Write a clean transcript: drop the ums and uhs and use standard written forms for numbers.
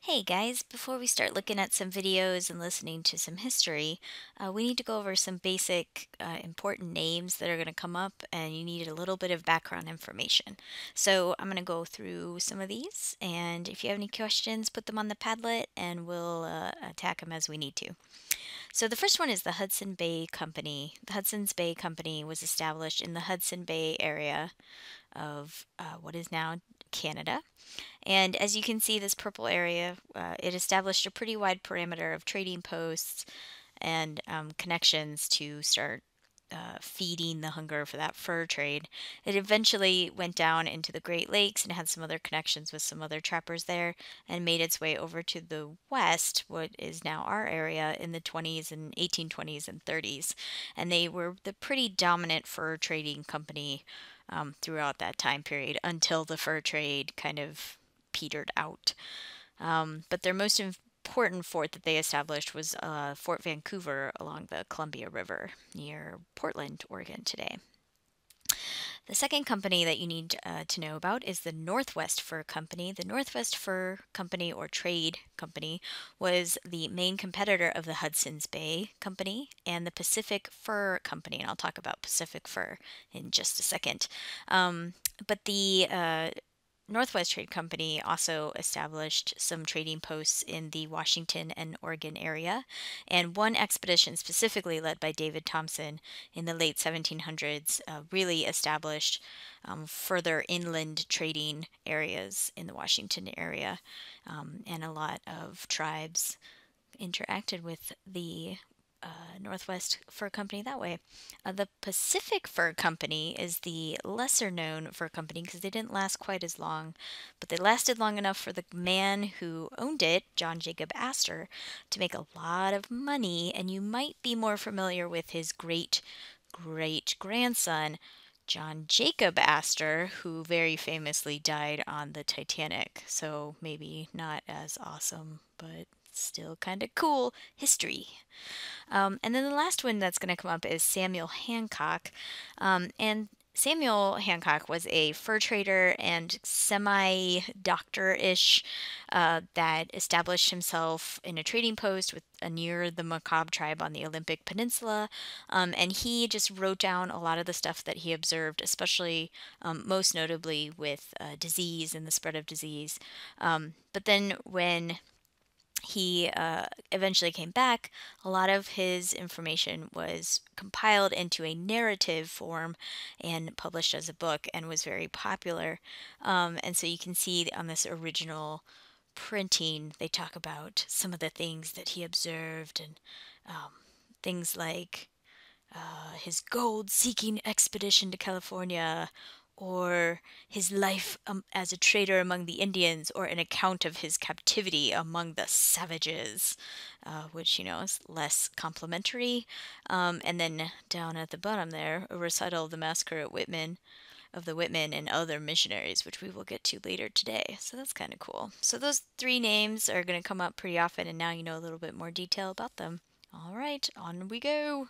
Hey guys, before we start looking at some videos and listening to some history, we need to go over some basic important names that are going to come up, and you need a little bit of background information. So I'm going to go through some of these, and if you have any questions, put them on the Padlet and we'll attack them as we need to. So the first one is the Hudson Bay Company. The Hudson's Bay Company was established in the Hudson Bay area of what is now Canada. And as you can see, this purple area, it established a pretty wide parameter of trading posts and connections to start feeding the hunger for that fur trade. It eventually went down into the Great Lakes and had some other connections with some other trappers there and made its way over to the west, what is now our area, in the 20s and 1820s and 30s. And they were the pretty dominant fur trading company throughout that time period until the fur trade kind of petered out. But their most important fort that they established was Fort Vancouver along the Columbia River near Portland, Oregon today. The second company that you need to know about is the Northwest Fur Company. The Northwest Fur Company, or Trade Company, was the main competitor of the Hudson's Bay Company and the Pacific Fur Company. And I'll talk about Pacific Fur in just a second. But the Northwest Trade Company also established some trading posts in the Washington and Oregon area, and one expedition specifically led by David Thompson in the late 1700s really established further inland trading areas in the Washington area, and a lot of tribes interacted with the Northwest Fur Company that way. The Pacific Fur Company is the lesser known fur company because they didn't last quite as long, but they lasted long enough for the man who owned it, John Jacob Astor, to make a lot of money, and you might be more familiar with his great great grandson, John Jacob Astor, who very famously died on the Titanic. So maybe not as awesome, but still kind of cool history. And then the last one that's going to come up is Samuel Hancock. And Samuel Hancock was a fur trader and semi doctor ish that established himself in a trading post with near the Macabre tribe on the Olympic Peninsula. And he just wrote down a lot of the stuff that he observed, especially most notably with disease and the spread of disease. But then when he eventually came back, a lot of his information was compiled into a narrative form and published as a book and was very popular. And so you can see on this original printing, they talk about some of the things that he observed and things like his gold seeking expedition to California, or his life as a trader among the Indians, or an account of his captivity among the savages, which, is less complimentary. And then down at the bottom there, a recital of the massacre at Whitman. Of the Whitman and other missionaries, which we will get to later today. So that's kind of cool. So those three names are going to come up pretty often, and now you know a little bit more detail about them. All right, on we go.